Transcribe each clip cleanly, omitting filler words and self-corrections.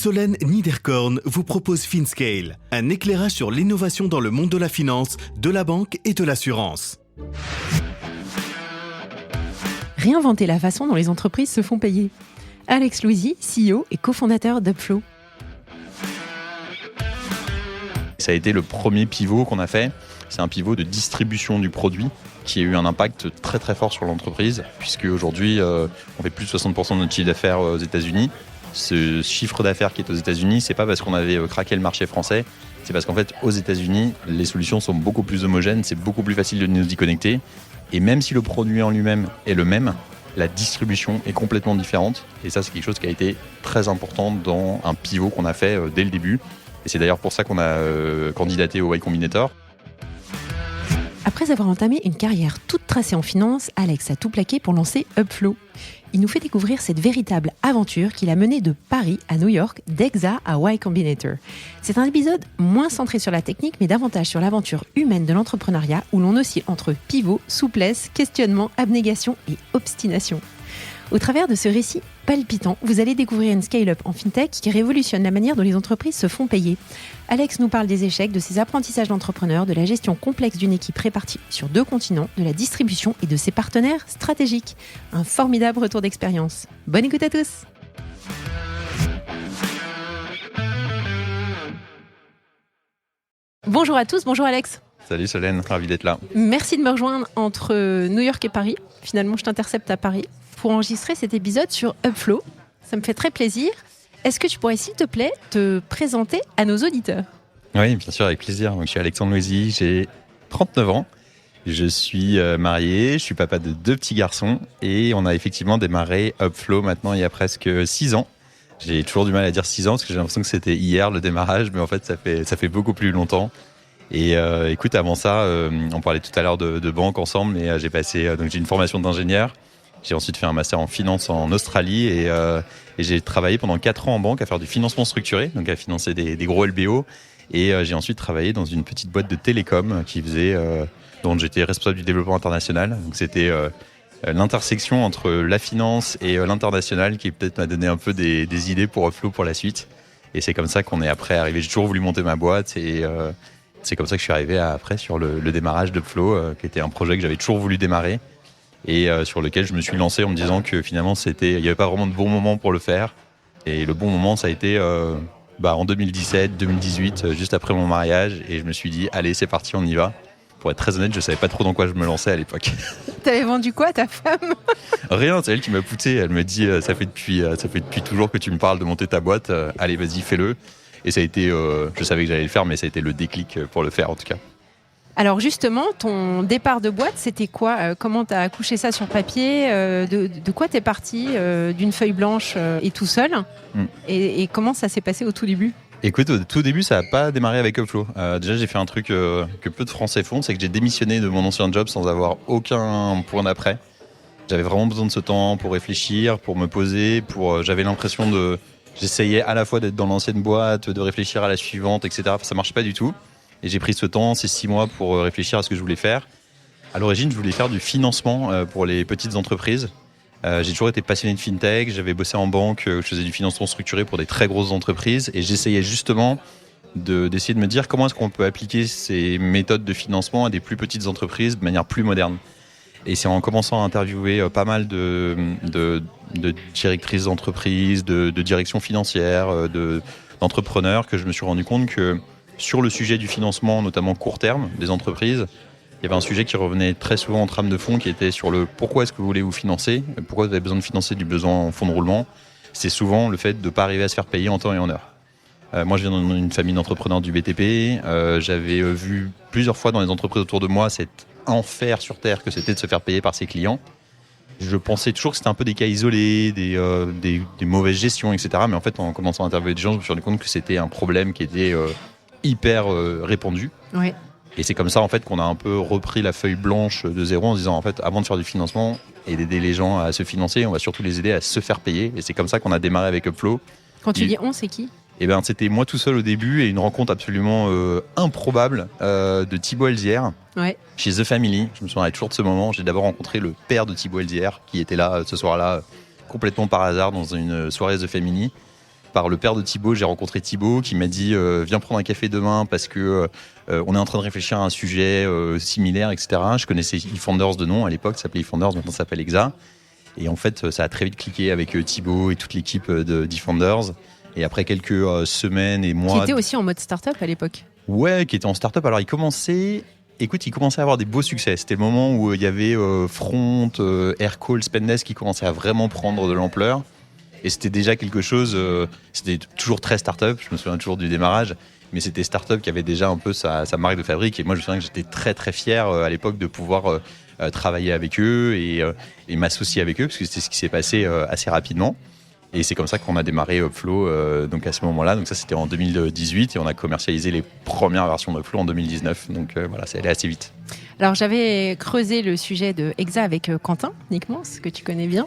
Solène Niederkorn vous propose FinScale, un éclairage sur l'innovation dans le monde de la finance, de la banque et de l'assurance. Réinventer la façon dont les entreprises se font payer. Alex Louisy, CEO et cofondateur d'Upflow. Ça a été le premier pivot qu'on a fait. C'est un pivot de distribution du produit qui a eu un impact très très fort sur l'entreprise, puisque aujourd'hui on fait plus de 60% de notre chiffre d'affaires aux États-Unis. Ce chiffre d'affaires qui est aux États-Unis, c'est pas parce qu'on avait craqué le marché français, c'est parce qu'en fait aux États-Unis, les solutions sont beaucoup plus homogènes, c'est beaucoup plus facile de nous y connecter. Et même si le produit en lui-même est le même, la distribution est complètement différente. Et ça, c'est quelque chose qui a été très important dans un pivot qu'on a fait dès le début. Et c'est d'ailleurs pour ça qu'on a candidaté au Y Combinator. Après avoir entamé une carrière toute tracée en finance, Alex a tout plaqué pour lancer Upflow. Il nous fait découvrir cette véritable aventure qu'il a menée de Paris à New York, d'Exa à Y Combinator. C'est un épisode moins centré sur la technique, mais davantage sur l'aventure humaine de l'entrepreneuriat, où l'on oscille entre pivot, souplesse, questionnement, abnégation et obstination. Au travers de ce récit palpitant, vous allez découvrir une scale-up en fintech qui révolutionne la manière dont les entreprises se font payer. Alex nous parle des échecs, de ses apprentissages d'entrepreneur, de la gestion complexe d'une équipe répartie sur 2 continents, de la distribution et de ses partenaires stratégiques. Un formidable retour d'expérience. Bonne écoute à tous! Bonjour à tous, bonjour Alex. Salut Solène, ravi d'être là. Merci de me rejoindre entre New York et Paris. Finalement, je t'intercepte à Paris pour enregistrer cet épisode sur Upflow. Ça me fait très plaisir. Est-ce que tu pourrais, s'il te plaît, te présenter à nos auditeurs ? Oui, bien sûr, avec plaisir. Donc, je suis Alexandre Louisy, j'ai 39 ans. Je suis marié, je suis papa de 2 petits garçons et on a effectivement démarré Upflow maintenant il y a presque 6 ans. J'ai toujours du mal à dire 6 ans parce que j'ai l'impression que c'était hier le démarrage, mais en fait ça fait beaucoup plus longtemps. Et écoute, avant ça, on parlait tout à l'heure de banque ensemble, mais donc j'ai une formation d'ingénieur. J'ai ensuite fait un master en finance en Australie et j'ai travaillé pendant 4 ans en banque à faire du financement structuré, donc à financer des gros LBO. Et j'ai ensuite travaillé dans une petite boîte de télécom dont j'étais responsable du développement international. Donc c'était l'intersection entre la finance et l'international qui peut-être m'a donné un peu des idées pour Upflow pour la suite. Et c'est comme ça qu'on est après arrivé. J'ai toujours voulu monter ma boîte et c'est comme ça que je suis arrivé après sur le démarrage d'Upflow, qui était un projet que j'avais toujours voulu démarrer et sur lequel je me suis lancé en me disant que finalement il n'y avait pas vraiment de bon moment pour le faire. Et le bon moment, ça a été en 2017, 2018, juste après mon mariage. Et je me suis dit, allez, c'est parti, on y va. Pour être très honnête, je ne savais pas trop dans quoi je me lançais à l'époque. T'avais vendu quoi à ta femme ? Rien, c'est elle qui m'a poussé. Elle me dit, ça fait depuis toujours que tu me parles de monter ta boîte. Allez, vas-y, fais-le. Et ça a été, je savais que j'allais le faire, mais ça a été le déclic pour le faire en tout cas. Alors justement, ton départ de boîte, c'était quoi ? Comment tu as accouché ça sur papier ? De quoi tu es parti ? D'une feuille blanche et tout seul ? Et comment ça s'est passé au tout début ? Écoute, au tout début, ça n'a pas démarré avec Upflow. Déjà, j'ai fait un truc que peu de Français font, c'est que j'ai démissionné de mon ancien job sans avoir aucun point d'après. J'avais vraiment besoin de ce temps pour réfléchir, pour me poser, j'avais l'impression j'essayais à la fois d'être dans l'ancienne boîte, de réfléchir à la suivante, etc. Ça marchait pas du tout. Et j'ai pris ce temps, ces 6 mois, pour réfléchir à ce que je voulais faire. À l'origine, je voulais faire du financement pour les petites entreprises. J'ai toujours été passionné de fintech. J'avais bossé en banque, je faisais du financement structuré pour des très grosses entreprises. Et j'essayais justement d'essayer de me dire comment est-ce qu'on peut appliquer ces méthodes de financement à des plus petites entreprises de manière plus moderne. Et c'est en commençant à interviewer pas mal de directrices d'entreprises, de directions financières, d'entrepreneurs que je me suis rendu compte que sur le sujet du financement, notamment court terme des entreprises, il y avait un sujet qui revenait très souvent en trame de fond qui était sur le pourquoi est-ce que vous voulez vous financer, pourquoi vous avez besoin de financer du besoin en fonds de roulement. C'est souvent le fait de ne pas arriver à se faire payer en temps et en heure. Moi, je viens d'une famille d'entrepreneurs du BTP. J'avais vu plusieurs fois dans les entreprises autour de moi cet enfer sur terre que c'était de se faire payer par ses clients. Je pensais toujours que c'était un peu des cas isolés, des mauvaises gestions, etc. Mais en fait, en commençant à interviewer des gens, je me suis rendu compte que c'était un problème qui était hyper répandu. Ouais. Et c'est comme ça en fait qu'on a un peu repris la feuille blanche de zéro en se disant en fait avant de faire du financement et d'aider les gens à se financer, on va surtout les aider à se faire payer. Et c'est comme ça qu'on a démarré avec Upflow. Quand tu dis on, c'est qui ? Eh ben, c'était moi tout seul au début et une rencontre absolument improbable de Thibaut Elzière chez The Family. Je me souviens toujours de ce moment. J'ai d'abord rencontré le père de Thibaut Elzière qui était là ce soir-là complètement par hasard dans une soirée The Family. par le père de Thibaut, j'ai rencontré Thibaut qui m'a dit viens prendre un café demain parce que on est en train de réfléchir à un sujet similaire, etc. Je connaissais eFounders de nom à l'époque, ça s'appelait eFounders, maintenant ça s'appelle Exa. Et en fait, ça a très vite cliqué avec Thibaut et toute l'équipe d'eFounders. Et après quelques semaines et mois... Qui était aussi en mode start-up à l'époque. Ouais, qui était en start-up. Alors il commençait à avoir des beaux succès. C'était le moment où il y avait Front, Aircall, Spendesk qui commençaient à vraiment prendre de l'ampleur. Et c'était déjà quelque chose, c'était toujours très start-up, je me souviens toujours du démarrage, mais c'était start-up qui avait déjà un peu sa marque de fabrique. Et moi, je me souviens que j'étais très très fier à l'époque de pouvoir travailler avec eux et m'associer avec eux, parce que c'était ce qui s'est passé assez rapidement. Et c'est comme ça qu'on a démarré Upflow donc à ce moment-là. Donc ça, c'était en 2018 et on a commercialisé les premières versions d'Upflow en 2019. Donc voilà, ça allait assez vite. Alors j'avais creusé le sujet de Exa avec Quentin Nickmans, que tu connais bien.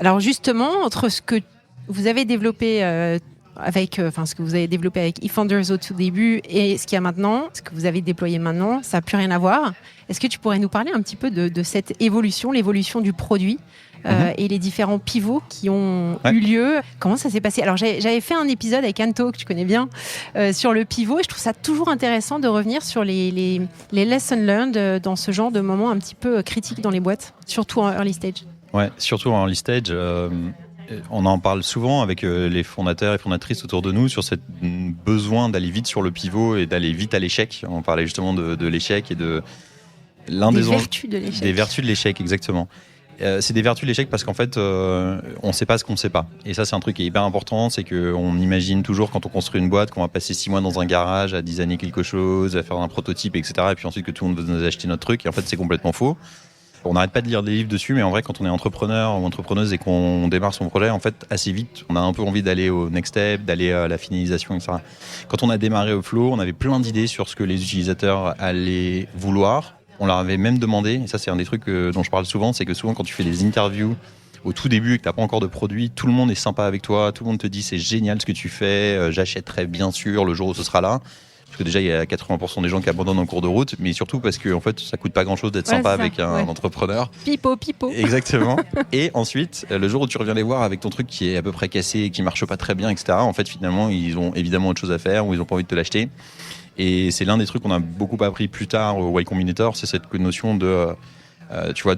Alors justement, entre ce que vous avez développé ce que vous avez développé avec eFounders au tout début et ce qu'il y a maintenant, ce que vous avez déployé maintenant, ça n'a plus rien à voir. Est-ce que tu pourrais nous parler un petit peu de cette évolution, l'évolution du produit et les différents pivots qui ont eu lieu? Comment ça s'est passé? Alors j'avais fait un épisode avec Anto, que tu connais bien, sur le pivot, et je trouve ça toujours intéressant de revenir sur les lessons learned dans ce genre de moments un petit peu critiques dans les boîtes, surtout en early stage. Ouais, surtout en early stage. On en parle souvent avec les fondateurs et fondatrices autour de nous sur ce besoin d'aller vite sur le pivot et d'aller vite à l'échec. On parlait justement de l'échec et de des vertus de l'échec. Des vertus de l'échec, exactement. C'est des vertus de l'échec parce qu'en fait, on ne sait pas ce qu'on ne sait pas. Et ça, c'est un truc qui est hyper important, c'est qu'on imagine toujours quand on construit une boîte qu'on va passer 6 mois dans un garage à designer quelque chose, à faire un prototype, etc. Et puis ensuite que tout le monde va nous acheter notre truc. Et en fait, c'est complètement faux. On n'arrête pas de lire des livres dessus, mais en vrai, quand on est entrepreneur ou entrepreneuse et qu'on démarre son projet, en fait, assez vite, on a un peu envie d'aller au next step, d'aller à la finalisation, etc. Quand on a démarré Upflow, on avait plein d'idées sur ce que les utilisateurs allaient vouloir. On leur avait même demandé, et ça c'est un des trucs dont je parle souvent, c'est que souvent quand tu fais des interviews au tout début et que tu n'as pas encore de produit, tout le monde est sympa avec toi, tout le monde te dit c'est génial ce que tu fais, j'achèterai bien sûr le jour où ce sera là. Parce que déjà, il y a 80% des gens qui abandonnent en cours de route, mais surtout parce que en fait, ça coûte pas grand-chose d'être sympa avec un entrepreneur. Pipo. Exactement. Et ensuite, le jour où tu reviens les voir avec ton truc qui est à peu près cassé et qui marche pas très bien, etc., en fait, finalement, ils ont évidemment autre chose à faire ou ils ont pas envie de te l'acheter. Et c'est l'un des trucs qu'on a beaucoup appris plus tard au Y Combinator, c'est cette notion de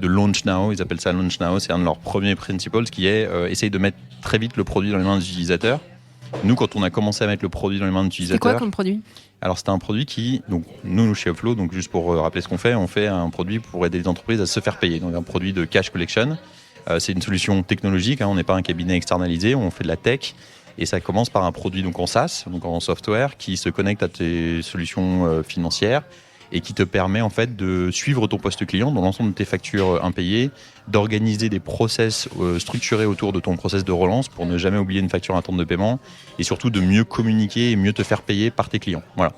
launch now. Ils appellent ça launch now. C'est un de leurs premiers principles qui est essayer de mettre très vite le produit dans les mains des utilisateurs. Nous, quand on a commencé à mettre le produit dans les mains des utilisateurs... C'est quoi comme produit ? Alors, c'était un produit qui... Donc, nous, chez Upflow, donc juste pour rappeler ce qu'on fait, on fait un produit pour aider les entreprises à se faire payer. Donc, un produit de cash collection. C'est une solution technologique. On n'est pas un cabinet externalisé. On fait de la tech. Et ça commence par un produit donc en SaaS, donc en software, qui se connecte à tes solutions financières et qui te permet en fait de suivre ton poste client dans l'ensemble de tes factures impayées, d'organiser des process structurés autour de ton process de relance pour ne jamais oublier une facture attente de paiement et surtout de mieux communiquer et mieux te faire payer par tes clients. Voilà.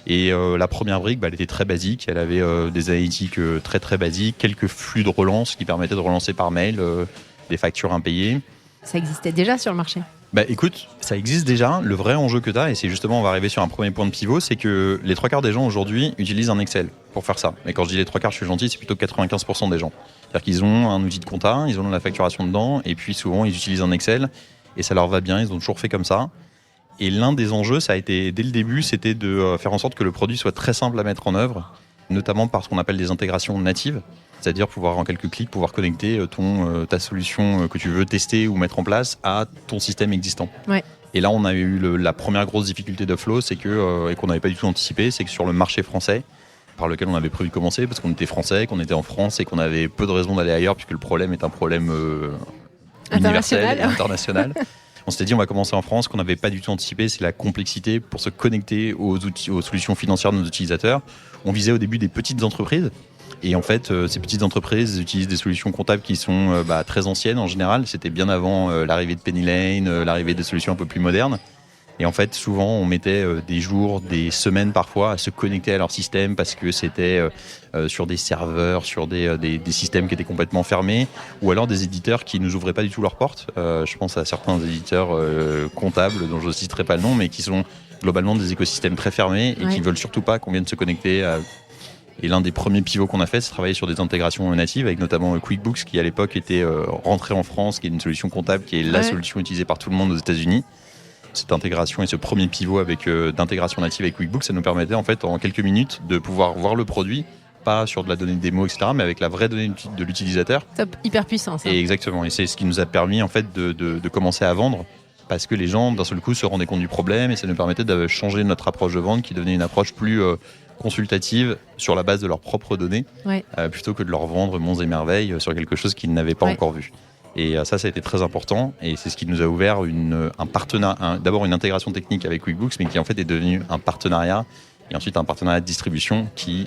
Et la première brique, elle était très basique, elle avait des analytiques très très basiques, quelques flux de relance qui permettaient de relancer par mail des factures impayées. Ça existait déjà sur le marché ? Écoute, ça existe déjà. Le vrai enjeu que tu as, et c'est justement, on va arriver sur un premier point de pivot, c'est que les 3/4 des gens aujourd'hui utilisent un Excel pour faire ça. Et quand je dis les 3/4, je suis gentil, c'est plutôt 95% des gens. C'est-à-dire qu'ils ont un outil de compta, ils ont la facturation dedans, et puis souvent ils utilisent un Excel, et ça leur va bien, ils ont toujours fait comme ça. Et l'un des enjeux, ça a été, dès le début, c'était de faire en sorte que le produit soit très simple à mettre en œuvre, notamment par ce qu'on appelle des intégrations natives. C'est-à-dire pouvoir en quelques clics pouvoir connecter ta solution que tu veux tester ou mettre en place à ton système existant. Ouais. Et là, on a eu la première grosse difficulté d'Upflow, c'est que et qu'on n'avait pas du tout anticipé, c'est que sur le marché français, par lequel on avait prévu de commencer, parce qu'on était français, qu'on était en France et qu'on avait peu de raisons d'aller ailleurs, puisque le problème est un problème universel et international. On s'était dit on va commencer en France, qu'on n'avait pas du tout anticipé, c'est la complexité pour se connecter aux solutions financières de nos utilisateurs. On visait au début des petites entreprises. Et en fait, ces petites entreprises utilisent des solutions comptables qui sont très anciennes en général. C'était bien avant l'arrivée de Penny Lane, l'arrivée des solutions un peu plus modernes. Et en fait, souvent, on mettait des jours, des semaines parfois à se connecter à leur système parce que c'était sur des serveurs, sur des systèmes qui étaient complètement fermés, ou alors des éditeurs qui nous ouvraient pas du tout leurs portes. Je pense à certains éditeurs comptables dont je ne citerai pas le nom, mais qui sont globalement des écosystèmes très fermés et qui veulent surtout pas qu'on vienne se connecter à... Et l'un des premiers pivots qu'on a fait, c'est travailler sur des intégrations natives, avec notamment QuickBooks, qui à l'époque était rentré en France, qui est une solution comptable, qui est la solution utilisée par tout le monde aux États-Unis. cette intégration et ce premier pivot d'intégration native avec QuickBooks, ça nous permettait en fait en quelques minutes de pouvoir voir le produit, pas sur de la donnée de démo, etc., mais avec la vraie donnée de l'utilisateur. Top, hyper puissant ça. Et exactement, et c'est ce qui nous a permis en fait de commencer à vendre, parce que les gens d'un seul coup se rendaient compte du problème, et ça nous permettait de changer notre approche de vente qui devenait une approche plus consultative sur la base de leurs propres données, plutôt que de leur vendre monts et merveilles sur quelque chose qu'ils n'avaient pas encore vu. Et ça a été très important, et c'est ce qui nous a ouvert d'abord une intégration technique avec QuickBooks, mais qui en fait est devenu un partenariat, et ensuite un partenariat de distribution qui,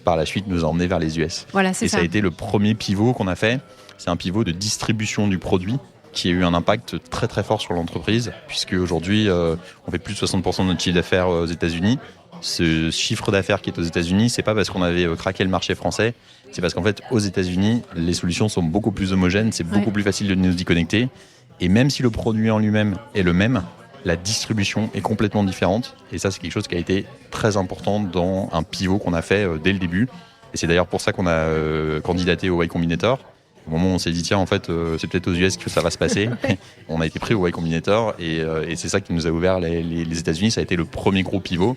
par la suite, nous a emmenés vers les US. Voilà, c'est ça. Ça a été le premier pivot qu'on a fait. C'est un pivot de distribution du produit qui a eu un impact très très fort sur l'entreprise, puisque aujourd'hui, on fait plus de 60% de notre chiffre d'affaires aux États-Unis. Ce chiffre d'affaires qui est aux États-Unis, c'est pas parce qu'on avait craqué le marché français, c'est parce qu'en fait, aux États-Unis, les solutions sont beaucoup plus homogènes, c'est beaucoup plus facile de nous y connecter. Et même si le produit en lui-même est le même, la distribution est complètement différente. Et ça, c'est quelque chose qui a été très important dans un pivot qu'on a fait dès le début. Et c'est d'ailleurs pour ça qu'on a candidaté au Y Combinator. Au moment où on s'est dit, tiens, en fait, c'est peut-être aux US que ça va se passer. On a été pris au Y Combinator et c'est ça qui nous a ouvert les États-Unis. Ça a été le premier gros pivot.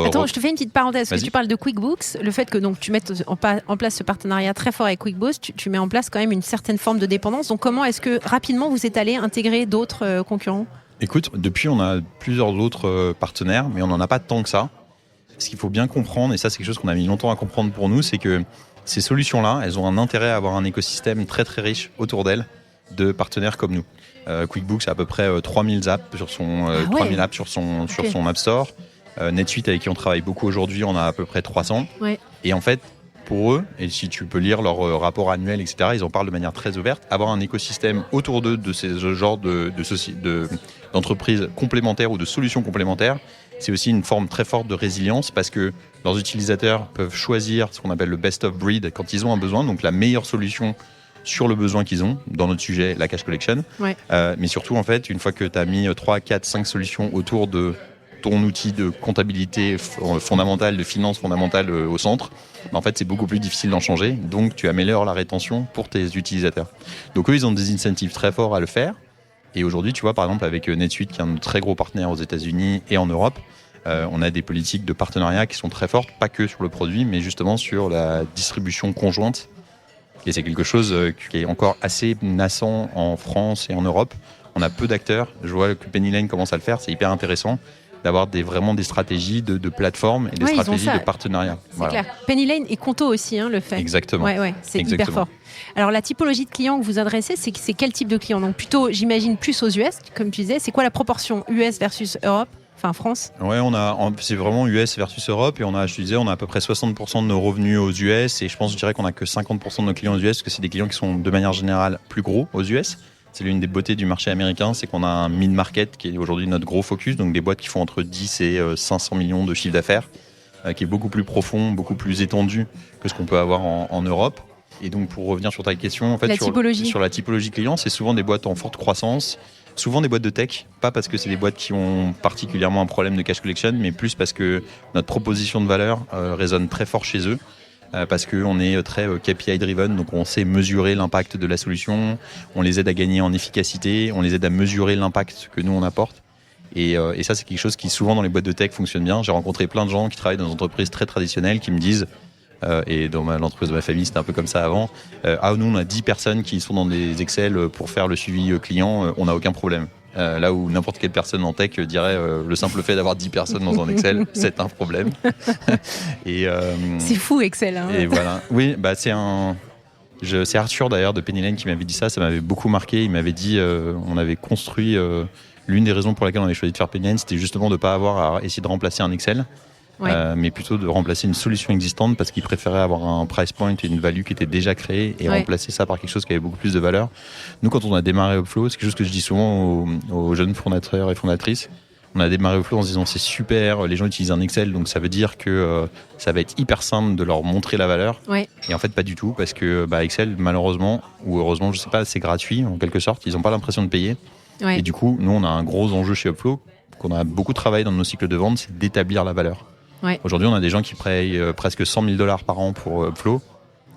Attends, je te fais une petite parenthèse. Parce que tu parles de QuickBooks, le fait que donc, tu mettes en place ce partenariat très fort avec QuickBooks, tu mets en place quand même une certaine forme de dépendance. Donc comment est-ce que rapidement vous êtes allé intégrer d'autres concurrents ? Écoute, depuis on a plusieurs autres partenaires, mais on n'en a pas tant que ça. Ce qu'il faut bien comprendre, et ça c'est quelque chose qu'on a mis longtemps à comprendre pour nous, c'est que ces solutions-là, elles ont un intérêt à avoir un écosystème très très riche autour d'elles de partenaires comme nous. QuickBooks a à peu près 3000 apps sur son 3000 apps sur son App Store. NetSuite, avec qui on travaille beaucoup aujourd'hui, on a à peu près 300. Et en fait, pour eux, et si tu peux lire leur rapport annuel, etc., ils en parlent de manière très ouverte, avoir un écosystème autour d'eux de ces genres d'entreprises complémentaires ou de solutions complémentaires, c'est aussi une forme très forte de résilience, parce que leurs utilisateurs peuvent choisir ce qu'on appelle le best of breed quand ils ont un besoin, donc la meilleure solution sur le besoin qu'ils ont, dans notre sujet, la cash collection. Mais surtout, en fait, une fois que tu as mis 3, 4, 5 solutions autour de ton outil de comptabilité fondamentale, de finance fondamentale au centre, en fait, c'est beaucoup plus difficile d'en changer. Donc, tu améliores la rétention pour tes utilisateurs. Donc, eux, ils ont des incentives très forts à le faire. Et aujourd'hui, tu vois, par exemple, avec NetSuite, qui est un très gros partenaire aux États-Unis et en Europe, on a des politiques de partenariat qui sont très fortes, pas que sur le produit, mais justement sur la distribution conjointe. Et c'est quelque chose qui est encore assez naissant en France et en Europe. On a peu d'acteurs. Je vois que Penny Lane commence à le faire. C'est hyper intéressant d'avoir vraiment des stratégies de plateforme et des stratégies de partenariat. C'est clair. Penny Lane et Conto aussi, le fait. Exactement. C'est hyper fort. Alors, la typologie de clients que vous adressez, c'est quel type de clients ? Donc, plutôt, j'imagine, plus aux US, comme tu disais. C'est quoi la proportion US versus Europe ? Enfin, France ? Ouais, c'est vraiment US versus Europe. Et on a à peu près 60% de nos revenus aux US. Et je dirais qu'on a que 50% de nos clients aux US, parce que c'est des clients qui sont de manière générale plus gros aux US. C'est l'une des beautés du marché américain, c'est qu'on a un mid-market qui est aujourd'hui notre gros focus, donc des boîtes qui font entre 10 et 500 millions de chiffre d'affaires, qui est beaucoup plus profond, beaucoup plus étendu que ce qu'on peut avoir en Europe. Et donc, pour revenir sur ta question, en fait, sur la typologie client, c'est souvent des boîtes en forte croissance, souvent des boîtes de tech, pas parce que c'est des boîtes qui ont particulièrement un problème de cash collection, mais plus parce que notre proposition de valeur résonne très fort chez eux. Parce qu'on est très KPI driven, donc on sait mesurer l'impact de la solution, on les aide à gagner en efficacité, on les aide à mesurer l'impact que nous on apporte. Et ça, c'est quelque chose qui souvent dans les boîtes de tech fonctionne bien. J'ai rencontré plein de gens qui travaillent dans des entreprises très traditionnelles qui me disent, et dans l'entreprise de ma famille c'était un peu comme ça avant, nous on a 10 personnes qui sont dans des Excel pour faire le suivi client, on n'a aucun problème. Là où n'importe quelle personne en tech dirait le simple fait d'avoir 10 personnes dans un Excel, c'est un problème. C'est fou Excel. Et voilà. Oui, c'est Arthur d'ailleurs de Penny Lane qui m'avait dit ça m'avait beaucoup marqué. Il m'avait dit, on avait construit, l'une des raisons pour laquelle on avait choisi de faire Penny Lane, c'était justement de ne pas avoir à essayer de remplacer un Excel. Mais plutôt de remplacer une solution existante, parce qu'ils préféraient avoir un price point et une value qui était déjà créée et remplacer ça par quelque chose qui avait beaucoup plus de valeur. Nous, quand on a démarré Upflow, c'est quelque chose que je dis souvent aux jeunes fondateurs et fondatrices, on a démarré Upflow en se disant c'est super, les gens utilisent un Excel, donc ça veut dire que ça va être hyper simple de leur montrer la valeur. Et en fait, pas du tout, parce que Excel, malheureusement, ou heureusement, je sais pas, c'est gratuit en quelque sorte, ils n'ont pas l'impression de payer. Et du coup, nous, on a un gros enjeu chez Upflow, qu'on a beaucoup travaillé dans nos cycles de vente, c'est d'établir la valeur. Aujourd'hui, on a des gens qui payent presque $100 000 par an pour Upflow.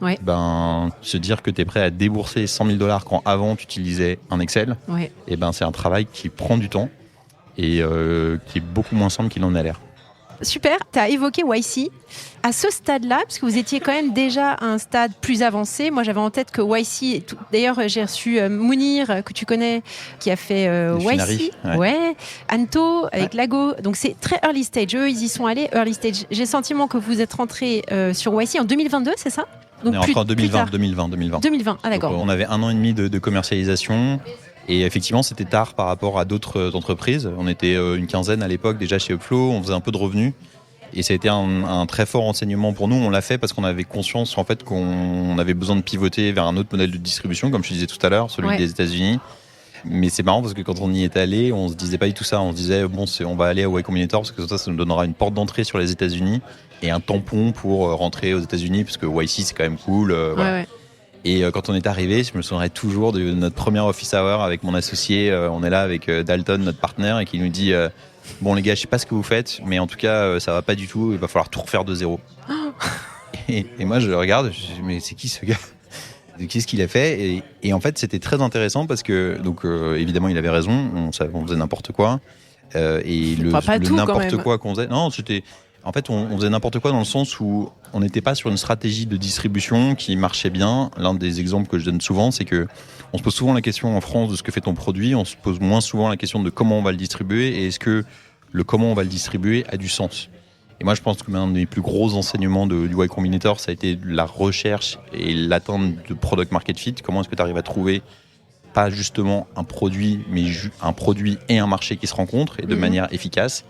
Se dire que tu es prêt à débourser $100 000 quand avant tu utilisais un Excel, c'est un travail qui prend du temps. et qui est beaucoup moins simple qu'il en a l'air. Super, tu as évoqué YC. À ce stade-là, parce que vous étiez quand même déjà à un stade plus avancé, moi j'avais en tête que YC, d'ailleurs j'ai reçu Mounir, que tu connais, qui a fait YC, Anto avec Lago, donc c'est très early stage, eux ils y sont allés early stage. J'ai le sentiment que vous êtes rentré sur YC en 2022, c'est ça? Donc on est encore en 2020, ah d'accord. Donc, on avait 1 an et demi de commercialisation. Et effectivement, c'était tard par rapport à d'autres entreprises. On était une quinzaine à l'époque déjà chez Upflow, on faisait un peu de revenus. Et ça a été un très fort enseignement pour nous. On l'a fait parce qu'on avait conscience en fait qu'on avait besoin de pivoter vers un autre modèle de distribution, comme je disais tout à l'heure, celui des États-Unis. Mais c'est marrant parce que quand on y est allé, on se disait pas du tout ça. On se disait on va aller à Y Combinator parce que ça nous donnera une porte d'entrée sur les États-Unis et un tampon pour rentrer aux États-Unis parce que YC c'est quand même cool. Voilà. Et quand on est arrivé, je me souviendrai toujours de notre première office hour avec mon associé. On est là avec Dalton, notre partenaire, et qui nous dit bon les gars, je sais pas ce que vous faites, mais en tout cas ça va pas du tout. Il va falloir tout refaire de zéro. et moi je le regarde, je dis mais c'est qui ce gars? Qu'est-ce qu'il a fait? Et en fait c'était très intéressant parce que donc évidemment il avait raison. On faisait n'importe quoi. Et le n'importe quoi qu'on faisait, non c'était en fait, on faisait n'importe quoi dans le sens où on n'était pas sur une stratégie de distribution qui marchait bien. L'un des exemples que je donne souvent, c'est que on se pose souvent la question en France de ce que fait ton produit. On se pose moins souvent la question de comment on va le distribuer et est-ce que le comment on va le distribuer a du sens. Et moi, je pense que l'un des plus gros enseignements du Y Combinator, ça a été la recherche et l'atteinte de product market fit. Comment est-ce que tu arrives à trouver pas justement un produit, mais un produit et un marché qui se rencontrent et de manière efficace.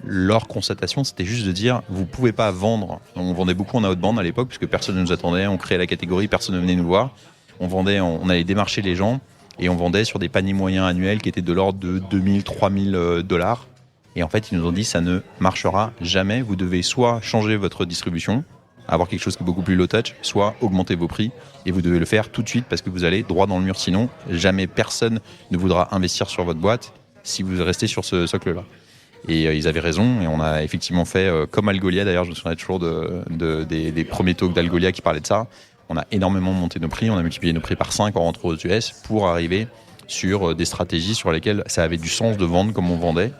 Leur constatation, c'était juste de dire vous pouvez pas vendre. On vendait beaucoup en outbound à l'époque puisque personne ne nous attendait. On créait la catégorie, personne ne venait nous voir. On allait démarcher les gens et on vendait sur des paniers moyens annuels qui étaient de l'ordre de 2000, 3000 $. Et en fait, ils nous ont dit ça ne marchera jamais. Vous devez soit changer votre distribution, avoir quelque chose qui est beaucoup plus low touch, soit augmenter vos prix. Et vous devez le faire tout de suite parce que vous allez droit dans le mur. Sinon, jamais personne ne voudra investir sur votre boîte si vous restez sur ce socle-là. Et ils avaient raison, et on a effectivement fait comme Algolia. D'ailleurs, je me souviens toujours des premiers talks d'Algolia qui parlaient de ça. On a énormément monté nos prix, on a multiplié nos prix par 5 en rentrant aux US pour arriver sur des stratégies sur lesquelles ça avait du sens de vendre comme on vendait.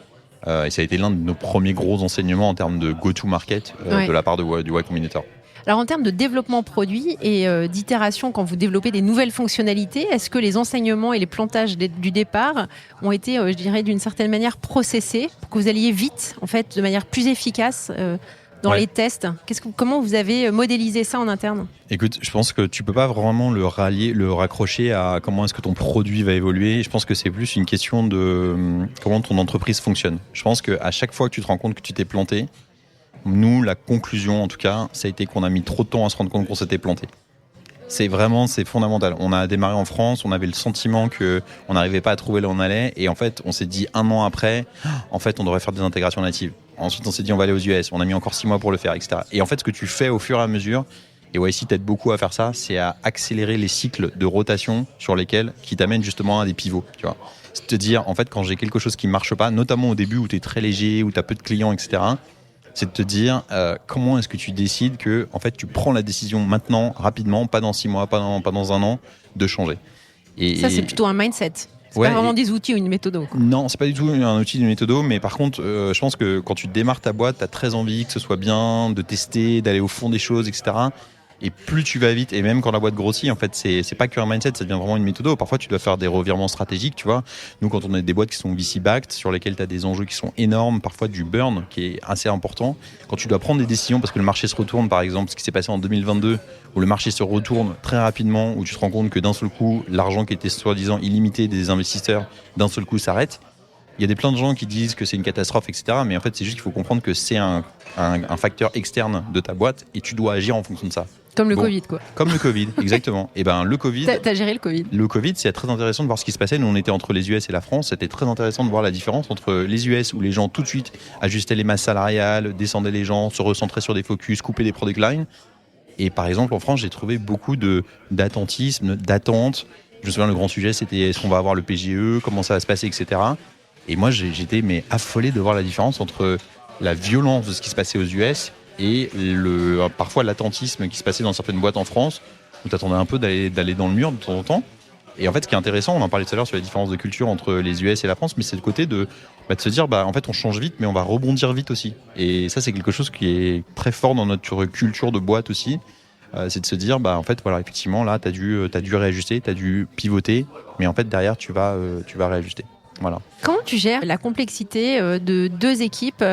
Et ça a été l'un de nos premiers gros enseignements en termes de go-to-market de la part du Y Combinator. Alors en termes de développement produit et d'itération, quand vous développez des nouvelles fonctionnalités, est-ce que les enseignements et les plantages du départ ont été, je dirais, d'une certaine manière processés pour que vous alliez vite, en fait, de manière plus efficace dans les tests? Comment vous avez modélisé ça en interne? Écoute, je pense que tu peux pas vraiment le raccrocher à comment est-ce que ton produit va évoluer. Je pense que c'est plus une question de comment ton entreprise fonctionne. Je pense qu'à chaque fois que tu te rends compte que tu t'es planté, nous, la conclusion, en tout cas, ça a été qu'on a mis trop de temps à se rendre compte qu'on s'était planté. C'est fondamental. On a démarré en France, on avait le sentiment qu'on n'arrivait pas à trouver là où on allait, et en fait, on s'est dit 1 an après, en fait, on devrait faire des intégrations natives. Ensuite, on s'est dit, on va aller aux US. On a mis encore 6 mois pour le faire, etc. Et en fait, ce que tu fais au fur et à mesure, et YC t'aide beaucoup à faire ça, c'est à accélérer les cycles de rotation qui t'amènent justement à des pivots, tu vois. C'est te dire, en fait, quand j'ai quelque chose qui marche pas, notamment au début où tu es très léger, où tu as peu de clients, etc., c'est de te dire comment est-ce que tu décides que en fait tu prends la décision maintenant, rapidement, pas dans 6 mois, pas dans 1 an, de changer. Ça c'est plutôt un mindset. C'est pas vraiment des outils ou une méthode. Non, c'est pas du tout un outil, une méthode, mais par contre, je pense que quand tu démarres ta boîte, tu as très envie que ce soit bien, de tester, d'aller au fond des choses, etc. Et plus tu vas vite, et même quand la boîte grossit, en fait, c'est pas qu'un mindset, ça devient vraiment une méthode. Parfois, tu dois faire des revirements stratégiques, tu vois. Nous, quand on a des boîtes qui sont VC-backed, sur lesquelles tu as des enjeux qui sont énormes, parfois du burn qui est assez important. Quand tu dois prendre des décisions parce que le marché se retourne, par exemple, ce qui s'est passé en 2022, où le marché se retourne très rapidement, où tu te rends compte que d'un seul coup, l'argent qui était soi-disant illimité des investisseurs, d'un seul coup s'arrête. Il y a plein de gens qui disent que c'est une catastrophe, etc. Mais en fait, c'est juste qu'il faut comprendre que c'est un facteur externe de ta boîte et tu dois agir en fonction de ça. Comme le Covid, quoi. Comme le Covid, exactement. Et ben le Covid. T'as géré le Covid. Le Covid, c'est très intéressant de voir ce qui se passait. Nous, on était entre les US et la France. C'était très intéressant de voir la différence entre les US où les gens tout de suite ajustaient les masses salariales, descendaient les gens, se recentraient sur des focus, coupaient des product lines. Et par exemple, en France, j'ai trouvé beaucoup d'attentisme, d'attente. Je me souviens, le grand sujet, c'était est-ce qu'on va avoir le PGE, comment ça va se passer, etc. Et moi, j'étais affolé de voir la différence entre la violence de ce qui se passait aux US et parfois l'attentisme qui se passait dans certaines boîtes en France, où tu attendais un peu d'aller dans le mur de temps en temps. Et en fait, ce qui est intéressant, on en parlait tout à l'heure sur les différences de culture entre les US et la France, mais c'est le côté de se dire, en fait, on change vite, mais on va rebondir vite aussi. Et ça, c'est quelque chose qui est très fort dans notre culture de boîte aussi. C'est de se dire, en fait, voilà, effectivement, là, t'as dû réajuster, t'as dû pivoter, mais en fait, derrière, tu vas réajuster. Voilà. Comment tu gères la complexité de deux équipes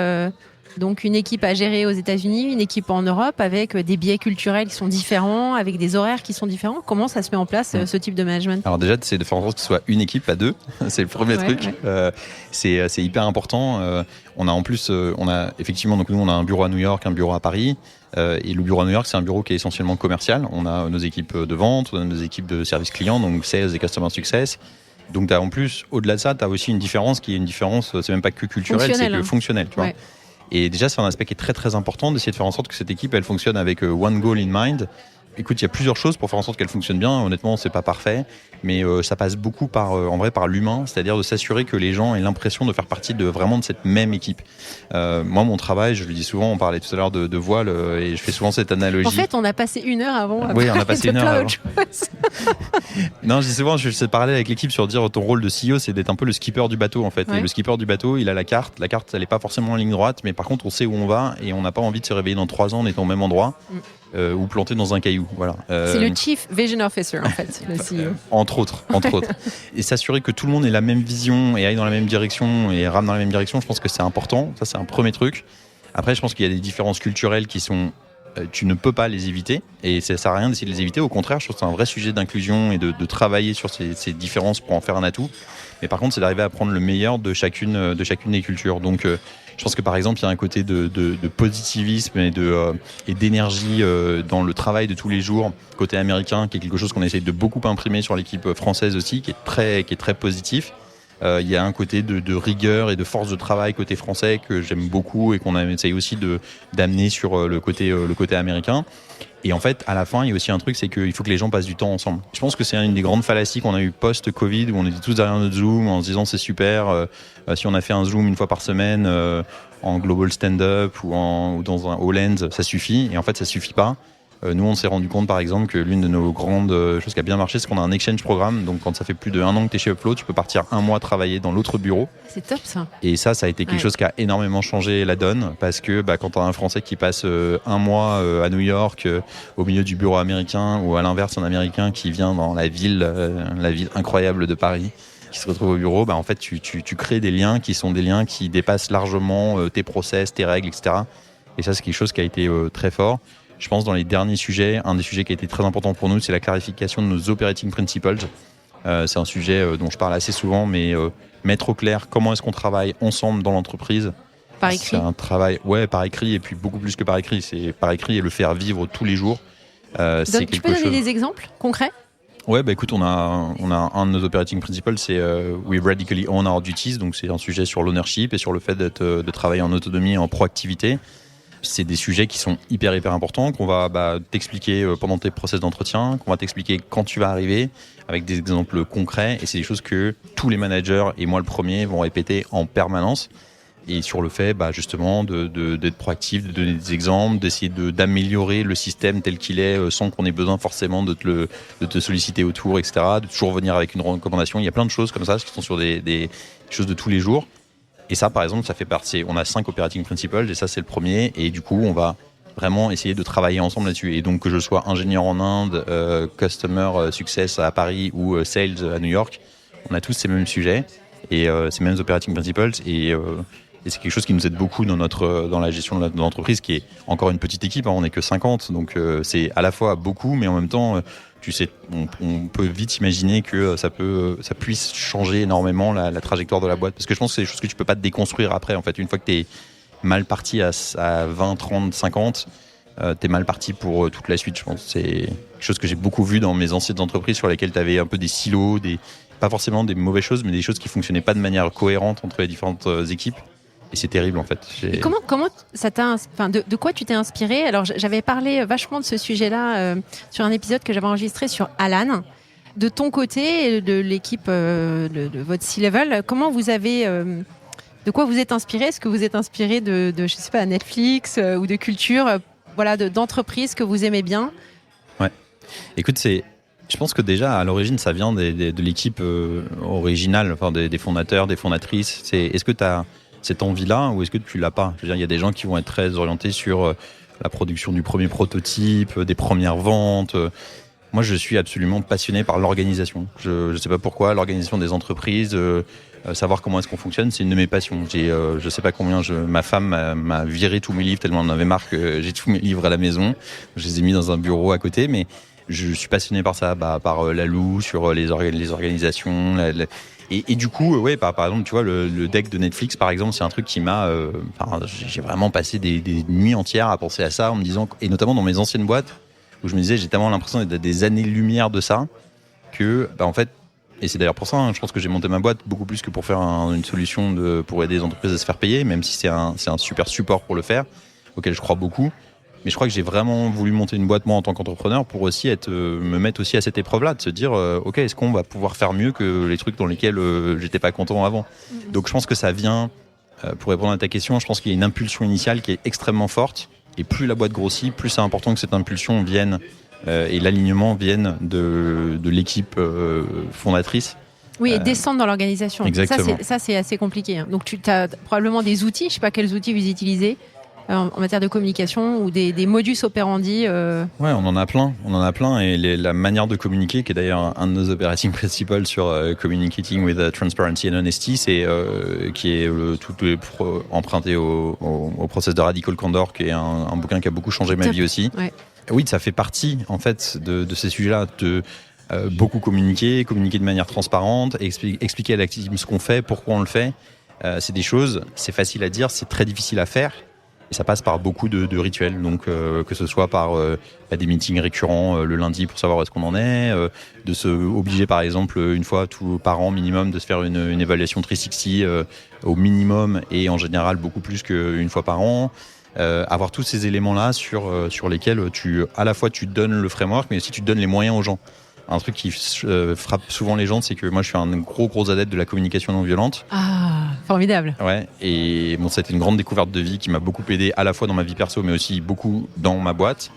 donc une équipe à gérer aux États-Unis, une équipe en Europe avec des biais culturels qui sont différents, avec des horaires qui sont différents. Comment ça se met en place ce type de management ? Alors déjà, c'est de faire en sorte que ce soit une équipe, pas deux. C'est le premier truc. Ouais. C'est hyper important. On a en plus, effectivement, donc nous, on a un bureau à New York, un bureau à Paris. Et le bureau à New York, c'est un bureau qui est essentiellement commercial. On a nos équipes de vente, on a nos équipes de service client, donc sales et customer success. Donc en plus, au-delà de ça, tu as aussi une différence qui est une différence, c'est même pas que culturelle, c'est que fonctionnelle. Tu vois. Et déjà, c'est un aspect qui est très très important d'essayer de faire en sorte que cette équipe, elle fonctionne avec one goal in mind. Écoute, il y a plusieurs choses pour faire en sorte qu'elle fonctionne bien. Honnêtement, c'est pas parfait, mais ça passe beaucoup par l'humain, c'est-à-dire de s'assurer que les gens aient l'impression de faire partie de cette même équipe. Moi, mon travail, je le dis souvent, on parlait tout à l'heure de voile, et je fais souvent cette analogie. En fait, on a passé 1 heure avant. Oui, on a passé 1 heure avant. Non, je dis souvent, je fais parler avec l'équipe sur dire ton rôle de CEO, c'est d'être un peu le skipper du bateau, en fait. Ouais. Et le skipper du bateau, il a la carte. La carte, elle n'est pas forcément en ligne droite, mais par contre, on sait où on va et on n'a pas envie de se réveiller dans 3 ans en étant au même endroit. Ou planté dans un caillou. Voilà. C'est le Chief Vision Officer, en fait, le CEO. Entre autres. Et s'assurer que tout le monde ait la même vision et aille dans la même direction et rame dans la même direction, je pense que c'est important. Ça, c'est un premier truc. Après, je pense qu'il y a des différences culturelles qui sont... tu ne peux pas les éviter et ça sert à rien d'essayer de les éviter. Au contraire, je trouve que c'est un vrai sujet d'inclusion et de travailler sur ces différences pour en faire un atout. Mais par contre, c'est d'arriver à prendre le meilleur de chacune des cultures. Donc, je pense que par exemple, il y a un côté de positivisme et d'énergie dans le travail de tous les jours, côté américain, qui est quelque chose qu'on essaie de beaucoup imprimer sur l'équipe française aussi, qui est très positif. Il y a un côté de rigueur et de force de travail côté français que j'aime beaucoup et qu'on essaye aussi d'amener sur le côté américain. Et en fait, à la fin, il y a aussi un truc, c'est qu'il faut que les gens passent du temps ensemble. Je pense que c'est une des grandes fallacies qu'on a eu post-Covid, où on était tous derrière notre Zoom en se disant c'est super, si on a fait un Zoom 1 fois par semaine en global stand-up ou dans un All-Hands, ça suffit. Et en fait, ça suffit pas. Nous, on s'est rendu compte, par exemple, que l'une de nos grandes choses qui a bien marché, c'est qu'on a un exchange programme. Donc, quand ça fait plus de 1 an que tu es chez Upflow, tu peux partir 1 mois travailler dans l'autre bureau. C'est top, ça. Et ça a été quelque chose qui a énormément changé la donne. Parce que quand tu as un Français qui passe 1 mois à New York, au milieu du bureau américain, ou à l'inverse, un Américain qui vient dans la ville incroyable de Paris, qui se retrouve au bureau, en fait, tu crées des liens qui sont des liens qui dépassent largement tes process, tes règles, etc. Et ça, c'est quelque chose qui a été très fort. Je pense dans les derniers sujets, un des sujets qui a été très important pour nous, c'est la clarification de nos operating principles. C'est un sujet dont je parle assez souvent, mais mettre au clair comment est-ce qu'on travaille ensemble dans l'entreprise. Par écrit. C'est un travail, par écrit, et puis beaucoup plus que par écrit. C'est par écrit et le faire vivre tous les jours. Tu peux donner des exemples concrets ? Ouais, écoute, on a un de nos operating principles, c'est we radically own our duties. Donc c'est un sujet sur l'ownership et sur le fait de travailler en autonomie et en proactivité. C'est des sujets qui sont hyper importants, qu'on va t'expliquer pendant tes process d'entretien, qu'on va t'expliquer quand tu vas arriver, avec des exemples concrets. Et c'est des choses que tous les managers, et moi le premier, vont répéter en permanence. Et sur le fait, justement, d'être proactif, de donner des exemples, d'essayer d'améliorer le système tel qu'il est, sans qu'on ait besoin forcément de te solliciter autour, etc. De toujours venir avec une recommandation. Il y a plein de choses comme ça qui sont sur des choses de tous les jours. Et ça, par exemple, ça fait partie. On a 5 operating principles et ça, c'est le premier. Et du coup, on va vraiment essayer de travailler ensemble là-dessus. Et donc, que je sois ingénieur en Inde, customer success à Paris ou sales à New York, on a tous ces mêmes sujets et ces mêmes operating principles. Et c'est quelque chose qui nous aide beaucoup dans la gestion de l'entreprise, qui est encore une petite équipe. On n'est que 50, donc c'est à la fois beaucoup, mais en même temps, tu sais, on peut vite imaginer que ça puisse changer énormément la trajectoire de la boîte. Parce que je pense que c'est des choses que tu peux pas te déconstruire après. En fait, une fois que tu es mal parti à 20, 30, 50, tu es mal parti pour toute la suite, je pense. C'est quelque chose que j'ai beaucoup vu dans mes anciennes entreprises sur lesquelles tu avais un peu des silos, pas forcément des mauvaises choses, mais des choses qui fonctionnaient pas de manière cohérente entre les différentes équipes. Et c'est terrible en fait. Et comment ça de quoi tu t'es inspiré ? Alors j'avais parlé vachement de ce sujet-là sur un épisode que j'avais enregistré sur Alan. De ton côté, de l'équipe de votre C-level, comment vous avez, de quoi vous êtes inspiré ? Est-ce que vous êtes inspiré de je sais pas, Netflix ou de culture, d'entreprise que vous aimez bien ? Ouais. Écoute, Je pense que déjà, à l'origine, ça vient de l'équipe originale, enfin des fondateurs, des fondatrices. Est-ce que tu as cette envie-là ou est-ce que tu l'as pas? Je veux dire, il y a des gens qui vont être très orientés sur la production du premier prototype, des premières ventes. Moi, je suis absolument passionné par l'organisation. Je ne sais pas pourquoi, l'organisation des entreprises, savoir comment est-ce qu'on fonctionne, c'est une de mes passions. Je sais pas combien, ma femme m'a viré tous mes livres tellement elle en avait marre que j'ai tous mes livres à la maison. Je les ai mis dans un bureau à côté, mais je suis passionné par ça, par Lalou, sur les organisations. Et du coup, ouais, par exemple, tu vois, le deck de Netflix, par exemple, c'est un truc qui m'a... j'ai vraiment passé des nuits entières à penser à ça, en me disant, et notamment dans mes anciennes boîtes, où je me disais, j'ai tellement l'impression d'être à des années-lumière de ça, que, en fait, et c'est d'ailleurs pour ça, je pense que j'ai monté ma boîte beaucoup plus que pour faire une solution pour aider les entreprises à se faire payer, même si c'est un super support pour le faire, auquel je crois beaucoup. Mais je crois que j'ai vraiment voulu monter une boîte, moi, en tant qu'entrepreneur, pour aussi me mettre aussi à cette épreuve-là, de se dire, OK, est-ce qu'on va pouvoir faire mieux que les trucs dans lesquels j'étais pas content avant? Donc je pense que ça vient, pour répondre à ta question, je pense qu'il y a une impulsion initiale qui est extrêmement forte. Et plus la boîte grossit, plus c'est important que cette impulsion vienne et l'alignement vienne de l'équipe fondatrice. Oui, et descendre dans l'organisation. Exactement. Ça, c'est assez compliqué. Hein. Donc, tu as probablement des outils, je ne sais pas quels outils vous utilisez en matière de communication ou des modus operandi. Ouais, on en a plein. Et la manière de communiquer, qui est d'ailleurs un de nos operating principles sur Communicating with Transparency and Honesty, qui est emprunté au process de Radical Candor, qui est un bouquin qui a beaucoup changé ma vie aussi. Ouais. Oui, ça fait partie en fait de ces sujets-là, de beaucoup communiquer de manière transparente, expliquer à la team ce qu'on fait, pourquoi on le fait. C'est des choses, c'est facile à dire, c'est très difficile à faire. Et ça passe par beaucoup de rituels, donc que ce soit par des meetings récurrents le lundi pour savoir où est-ce qu'on en est, de se obliger par exemple une fois par an minimum de se faire une évaluation 360 au minimum et en général beaucoup plus qu'une fois par an. Avoir tous ces éléments-là sur lesquels à la fois tu donnes le framework, mais aussi tu donnes les moyens aux gens. Un truc qui frappe souvent les gens, c'est que moi je suis un gros adepte de la communication non violente. Ah, formidable. Ouais, et bon, ça a été une grande découverte de vie qui m'a beaucoup aidé à la fois dans ma vie perso, mais aussi beaucoup dans ma boîte.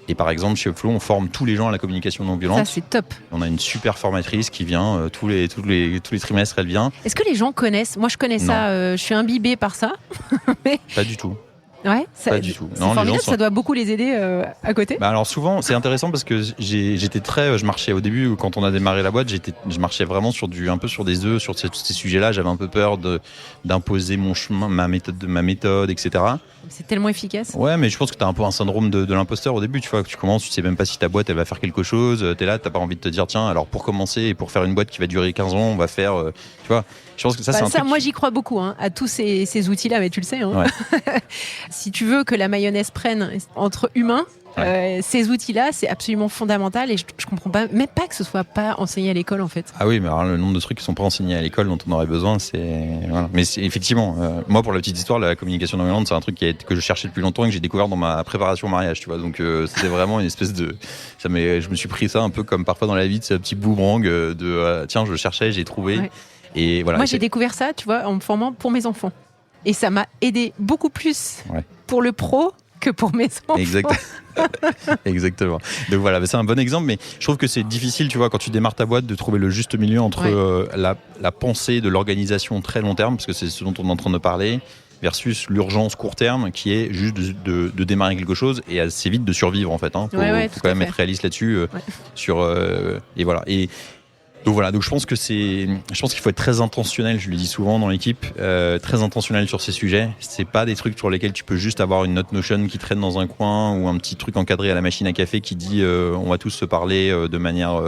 Et par exemple, chez Upflow, on forme tous les gens à la communication non violente. Ça, c'est top. On a une super formatrice qui vient tous les trimestres, elle vient. Est-ce que les gens connaissent? Moi, je connais ça, je suis imbibée par ça. Mais... Pas du tout. Ouais, pas du tout. C'est formidable, ça doit beaucoup les aider à côté. Alors souvent, c'est intéressant parce que je marchais au début quand on a démarré la boîte, je marchais vraiment un peu sur des œufs sur tous ces sujets-là. J'avais un peu peur d'imposer mon chemin, ma méthode, etc. C'est tellement efficace. Ouais, mais je pense que t'as un peu un syndrome de l'imposteur au début. Tu vois, que tu commences, tu sais même pas si ta boîte elle va faire quelque chose. T'es là, t'as pas envie de te dire tiens, alors pour commencer et pour faire une boîte qui va durer 15 ans, on va faire, tu vois. Je pense que ça, c'est un truc. Moi, j'y crois beaucoup à tous ces outils-là, mais tu le sais. Hein. Ouais. Si tu veux que la mayonnaise prenne entre humains, ces outils-là, c'est absolument fondamental et je comprends pas, même pas que ce soit pas enseigné à l'école en fait. Ah oui, mais alors, le nombre de trucs qui sont pas enseignés à l'école dont on aurait besoin, c'est voilà. Mais effectivement, moi pour la petite histoire, la communication non violente, c'est un truc que je cherchais depuis longtemps et que j'ai découvert dans ma préparation au mariage, tu vois. Donc c'était vraiment une espèce de, je me suis pris ça un peu comme parfois dans la vie, c'est un petit boomerang tiens, je cherchais, j'ai trouvé. Ouais. Et voilà. Moi, j'ai découvert ça, tu vois, en me formant pour mes enfants. Et ça m'a aidé beaucoup plus pour le pro que pour mes enfants. Exactement. Donc voilà, c'est un bon exemple, mais je trouve que c'est difficile, tu vois, quand tu démarres ta boîte, de trouver le juste milieu entre la pensée de l'organisation très long terme, parce que c'est ce dont on est en train de parler, versus l'urgence court terme, qui est juste de démarrer quelque chose et assez vite de survivre en fait. Faut quand même être réaliste là-dessus. Et voilà. Donc je pense qu'il faut être très intentionnel, je le dis souvent dans l'équipe, très intentionnel sur ces sujets. C'est pas des trucs sur lesquels tu peux juste avoir une note Notion qui traîne dans un coin ou un petit truc encadré à la machine à café qui dit on va tous se parler de manière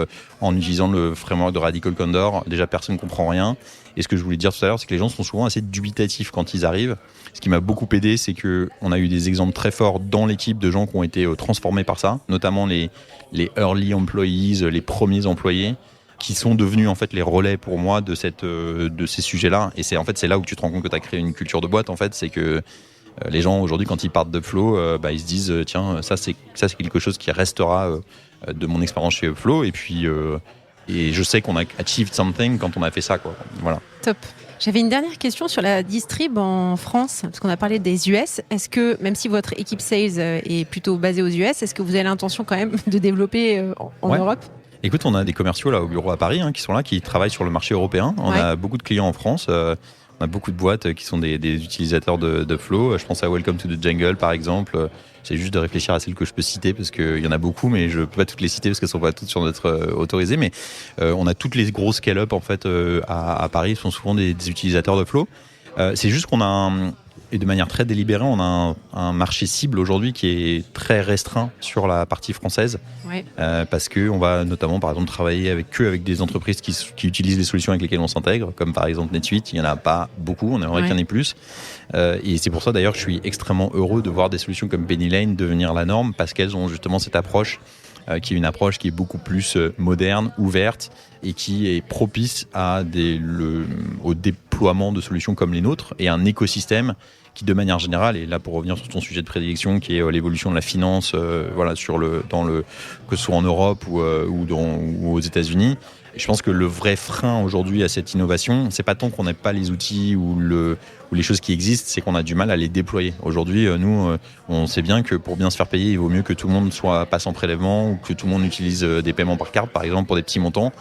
en utilisant le framework de Radical Candor. Déjà personne ne comprend rien. Et ce que je voulais dire tout à l'heure, c'est que les gens sont souvent assez dubitatifs quand ils arrivent. Ce qui m'a beaucoup aidé, c'est que on a eu des exemples très forts dans l'équipe de gens qui ont été transformés par ça, notamment les early employees, les premiers employés, qui sont devenus en fait les relais pour moi de ces sujets-là. Et c'est là où tu te rends compte que tu as créé une culture de boîte en fait, c'est que les gens aujourd'hui quand ils partent d'Upflow, ils se disent tiens, ça c'est quelque chose qui restera de mon expérience chez Upflow et puis et je sais qu'on a achieved something quand on a fait ça quoi. Voilà. Top. J'avais une dernière question sur la distrib en France, parce qu'on a parlé des US. Est-ce que, même si votre équipe sales est plutôt basée aux US, est-ce que vous avez l'intention quand même de développer en Europe ? Écoute, on a des commerciaux là au bureau à Paris qui sont là, qui travaillent sur le marché européen. On a beaucoup de clients en France. On a beaucoup de boîtes qui sont des utilisateurs de Flow. Je pense à Welcome to the Jungle par exemple. J'essaie juste de réfléchir à celles que je peux citer parce qu'il y en a beaucoup, mais je peux pas toutes les citer parce qu'elles sont pas toutes sur notre autorisée. Mais on a toutes les grosses scale-up en fait à Paris sont souvent des utilisateurs de Flow. C'est juste qu'on a et de manière très délibérée, on a un marché cible aujourd'hui qui est très restreint sur la partie française. Ouais. Parce qu'on va notamment, par exemple, travailler avec des entreprises qui utilisent les solutions avec lesquelles on s'intègre, comme par exemple NetSuite. Il n'y en a pas beaucoup, on aimerait qu'il y en ait plus. Et c'est pour ça d'ailleurs que je suis extrêmement heureux de voir des solutions comme Penny Lane devenir la norme, parce qu'elles ont justement cette approche qui est une approche qui est beaucoup plus moderne, ouverte et qui est propice au déploiement de solutions comme les nôtres et un écosystème qui, de manière générale, et là pour revenir sur ton sujet de prédilection, qui est l'évolution de la finance, que ce soit en Europe ou aux États-Unis. Et je pense que le vrai frein aujourd'hui à cette innovation, c'est pas tant qu'on n'ait pas les outils ou les choses qui existent, c'est qu'on a du mal à les déployer. Aujourd'hui, nous, on sait bien que pour bien se faire payer, il vaut mieux que tout le monde passe en prélèvement ou que tout le monde utilise des paiements par carte, par exemple, pour des petits montants.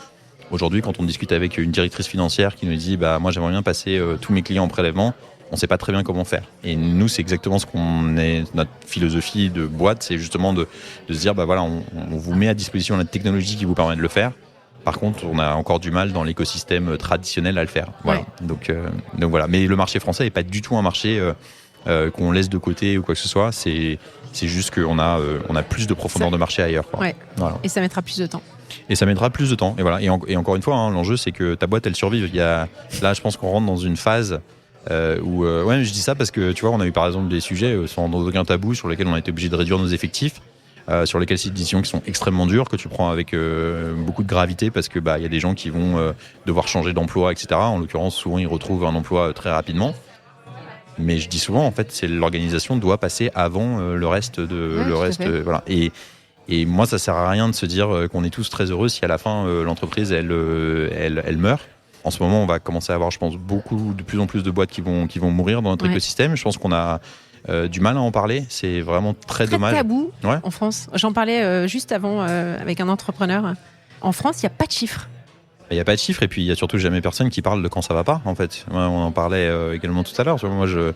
Aujourd'hui, quand on discute avec une directrice financière qui nous dit moi j'aimerais bien passer tous mes clients en prélèvement, on ne sait pas très bien comment faire. Et nous, c'est exactement notre philosophie de boîte, c'est justement de se dire on vous met à disposition la technologie qui vous permet de le faire. Par contre, on a encore du mal dans l'écosystème traditionnel à le faire. Voilà. Ouais. Donc voilà. Mais le marché français n'est pas du tout un marché qu'on laisse de côté ou quoi que ce soit. C'est juste qu'on a plus de profondeur de marché ailleurs. Quoi. Ouais. Voilà. Et ça mettra plus de temps. Et ça mettra plus de temps. Et voilà. Et encore une fois, l'enjeu, c'est que ta boîte, elle survive. Là, je pense qu'on rentre dans une phase où je dis ça parce que tu vois, on a eu par exemple des sujets sans aucun tabou sur lesquels on a été obligé de réduire nos effectifs. Sur lesquels c'est des décisions qui sont extrêmement dures, que tu prends avec beaucoup de gravité parce que y a des gens qui vont devoir changer d'emploi, etc. En l'occurrence, souvent ils retrouvent un emploi très rapidement. Mais je dis souvent, en fait, l'organisation doit passer avant le reste voilà. Et moi, ça sert à rien de se dire qu'on est tous très heureux si à la fin l'entreprise elle meurt. En ce moment, on va commencer à avoir, je pense, de plus en plus de boîtes qui vont mourir dans notre écosystème. Je pense qu'on a du mal à en parler, c'est vraiment très dommage. Tabou en France. J'en parlais juste avant avec un entrepreneur. En France, il n'y a pas de chiffres. Il n'y a pas de chiffres et puis il n'y a surtout jamais personne qui parle de quand ça va pas en fait. On en parlait également tout à l'heure. Moi, je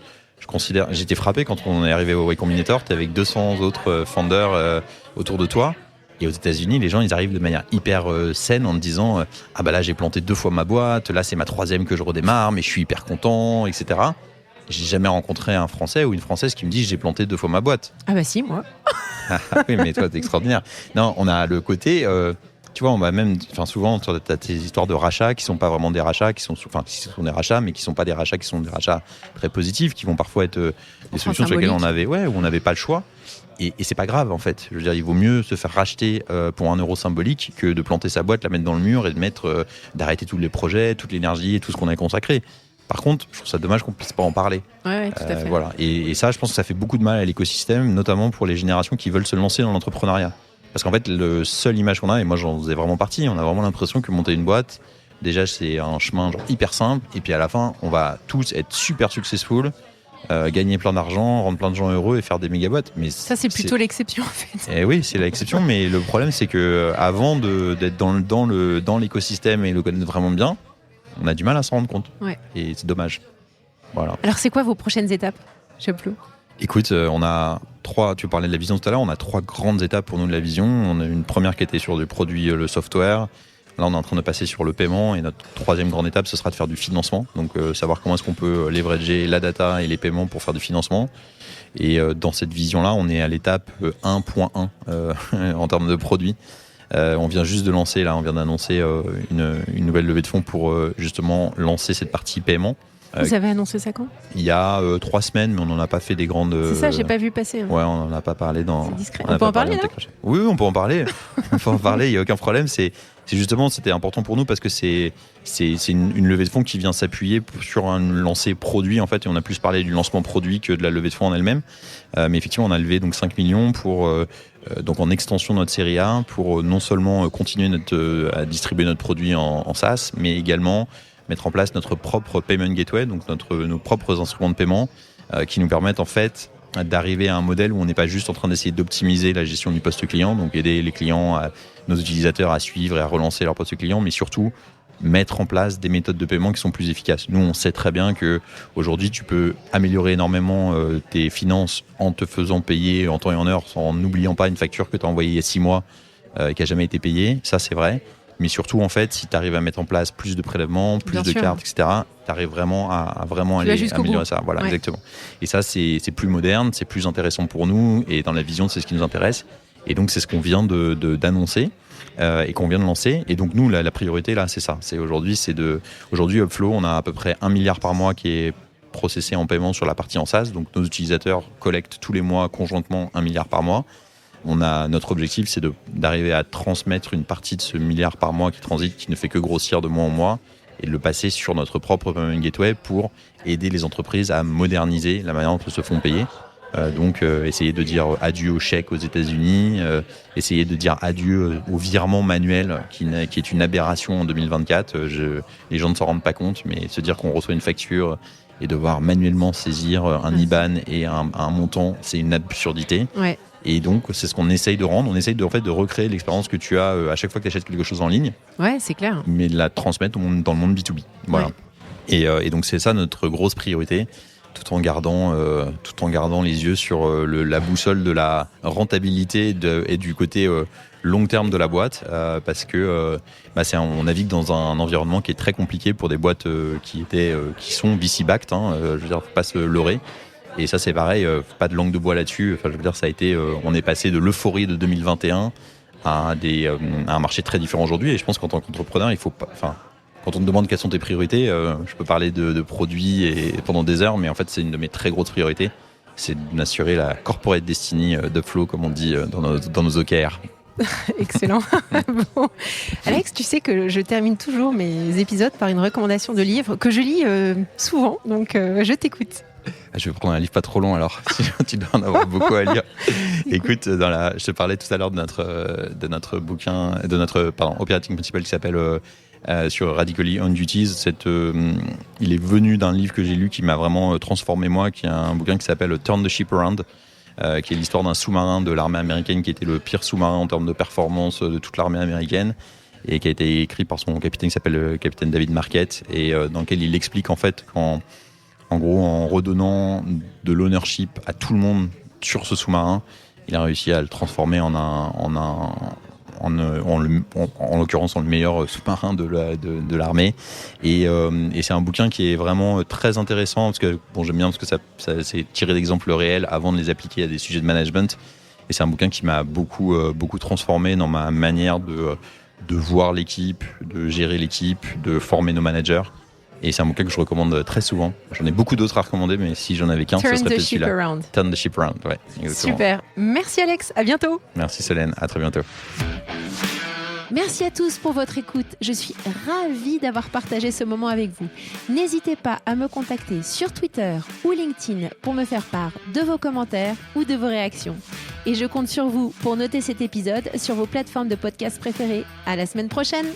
considère, j'étais frappé quand on est arrivé au Y Combinator, tu es avec 200 autres founders autour de toi. Et aux États-Unis, les gens, ils arrivent de manière hyper saine en te disant là, j'ai planté 2 fois ma boîte, là, c'est ma 3e que je redémarre, mais je suis hyper content, etc. J'ai jamais rencontré un Français ou une Française qui me dit j'ai planté 2 fois ma boîte. Ah bah si, moi. Oui, mais toi, t'es extraordinaire. Non, on a le côté, tu vois, on va même, souvent, t'as tes histoires de rachats qui sont pas vraiment des rachats, qui sont des rachats, mais qui sont pas des rachats, qui sont des rachats très positifs, qui vont parfois être des solutions sur lesquelles on n'avait pas le choix. Et c'est pas grave en fait. Je veux dire, il vaut mieux se faire racheter pour un euro symbolique que de planter sa boîte, la mettre dans le mur et d'arrêter tous les projets, toute l'énergie et tout ce qu'on a consacré. Par contre, je trouve ça dommage qu'on puisse pas en parler. Ouais, tout à fait. Voilà. Et ça, je pense que ça fait beaucoup de mal à l'écosystème, notamment pour les générations qui veulent se lancer dans l'entrepreneuriat. Parce qu'en fait, le seule image qu'on a, et moi j'en faisais vraiment partie, on a vraiment l'impression que monter une boîte, déjà c'est un chemin hyper simple, et puis à la fin, on va tous être super successful, gagner plein d'argent, rendre plein de gens heureux et faire des méga boîtes. Mais ça, c'est plutôt l'exception en fait. Et oui, c'est l'exception, mais le problème c'est que avant d'être dans l'écosystème et le connaître vraiment bien, on a du mal à s'en rendre compte. Ouais. Et c'est dommage. Voilà. Alors, c'est quoi vos prochaines étapes, Chapelot ? Écoute, on a 3, tu parlais de la vision tout à l'heure, on a 3 grandes étapes pour nous de la vision. On a une première qui était sur du produit, le software. Là, on est en train de passer sur le paiement et notre 3e grande étape, ce sera de faire du financement. Donc, savoir comment est-ce qu'on peut leverager la data et les paiements pour faire du financement. Et dans cette vision-là, on est à l'étape 1.1 en termes de produits. On vient juste de lancer, on vient d'annoncer une nouvelle levée de fonds pour justement lancer cette partie paiement. Vous avez annoncé ça quand ? Il y a 3 semaines, mais on n'en a pas fait des grandes... C'est ça, j'ai pas vu passer. Ouais, on n'en a pas parlé dans... C'est discret. On peut en parler, là ? Oui, on peut en parler. On peut en parler, il n'y a aucun problème. C'est justement, c'était important pour nous parce que c'est une levée de fonds qui vient s'appuyer sur un lancé produit, en fait, et on a plus parlé du lancement produit que de la levée de fonds en elle-même. Mais effectivement, on a levé donc 5 millions pour... donc en extension de notre série A, pour non seulement continuer à distribuer notre produit en SaaS, mais également mettre en place notre propre payment gateway, donc nos propres instruments de paiement qui nous permettent en fait d'arriver à un modèle où on n'est pas juste en train d'essayer d'optimiser la gestion du poste client, donc aider les clients, nos utilisateurs à suivre et à relancer leur poste client, mais surtout mettre en place des méthodes de paiement qui sont plus efficaces. Nous, on sait très bien que aujourd'hui, tu peux améliorer énormément tes finances en te faisant payer en temps et en heure, en n'oubliant pas une facture que tu as envoyée il y a 6 mois qui n'a jamais été payée. Ça, c'est vrai. Mais surtout, en fait, si tu arrives à mettre en place plus de prélèvements, plus de cartes, etc., tu arrives vraiment à vraiment aller améliorer ça. Voilà, exactement. Et ça, c'est plus moderne, c'est plus intéressant pour nous. Et dans la vision, c'est ce qui nous intéresse. Et donc, c'est ce qu'on vient d'annoncer et qu'on vient de lancer. Et donc, nous, la priorité, là, c'est ça. Aujourd'hui, Upflow, on a à peu près 1 milliard par mois qui est processé en paiement sur la partie en SaaS. Donc, nos utilisateurs collectent tous les mois, conjointement, 1 milliard par mois. Notre objectif, c'est d'arriver à transmettre une partie de ce milliard par mois qui transite, qui ne fait que grossir de mois en mois, et de le passer sur notre propre payment gateway pour aider les entreprises à moderniser la manière dont elles se font payer. Donc, essayer de dire adieu au chèque aux États-Unis, essayer de dire adieu au virement manuel, qui est une aberration en 2024. Les gens ne s'en rendent pas compte, mais se dire qu'on reçoit une facture et devoir manuellement saisir un IBAN et un montant, c'est une absurdité. Ouais. Et donc, c'est ce qu'on essaye de rendre. On essaye de recréer l'expérience que tu as à chaque fois que tu achètes quelque chose en ligne. Ouais, c'est clair. Mais de la transmettre dans le monde B2B. Voilà. Ouais. Et donc, c'est ça notre grosse priorité, tout en gardant les yeux sur la boussole de la rentabilité et du côté long terme de la boîte. Parce que on navigue dans un environnement qui est très compliqué pour des boîtes qui sont VC-backed. Je veux dire, faut pas se leurrer. Et ça, c'est pareil, pas de langue de bois là-dessus. Enfin, je veux dire, ça a été, on est passé de l'euphorie de 2021 à un marché très différent aujourd'hui. Et je pense qu'en tant qu'entrepreneur, il faut pas, quand on te demande quelles sont tes priorités, je peux parler de produits pendant des heures, mais en fait, c'est une de mes très grosses priorités. C'est d'assurer la corporate destiny d'Upflow, comme on dit dans nos OKR. Excellent. Bon. Alex, tu sais que je termine toujours mes épisodes par une recommandation de livre que je lis souvent, donc je t'écoute. Je vais prendre un livre pas trop long alors, tu dois en avoir beaucoup à lire. Écoute, je te parlais tout à l'heure de notre bouquin, operating principle qui s'appelle sur Radically On Duties. Il est venu d'un livre que j'ai lu qui m'a vraiment transformé moi, qui est un bouquin qui s'appelle Turn the Ship Around, qui est l'histoire d'un sous-marin de l'armée américaine qui était le pire sous-marin en termes de performance de toute l'armée américaine, et qui a été écrit par son capitaine qui s'appelle le capitaine David Marquette, et dans lequel il explique en fait en gros, en redonnant de l'ownership à tout le monde sur ce sous-marin, il a réussi à le transformer en l'occurrence en le meilleur sous-marin de l'armée. Et c'est un bouquin qui est vraiment très intéressant parce que j'aime bien parce que ça c'est tiré d'exemples réels avant de les appliquer à des sujets de management. Et c'est un bouquin qui m'a beaucoup transformé dans ma manière de voir l'équipe, de gérer l'équipe, de former nos managers. Et c'est un bouquin que je recommande très souvent. J'en ai beaucoup d'autres à recommander, mais si j'en avais qu'un, ce serait peut-être celui-là. Turn the Ship Around. Ouais, exactement. Super. Merci Alex, à bientôt. Merci Solène, à très bientôt. Merci à tous pour votre écoute. Je suis ravie d'avoir partagé ce moment avec vous. N'hésitez pas à me contacter sur Twitter ou LinkedIn pour me faire part de vos commentaires ou de vos réactions. Et je compte sur vous pour noter cet épisode sur vos plateformes de podcast préférées. À la semaine prochaine.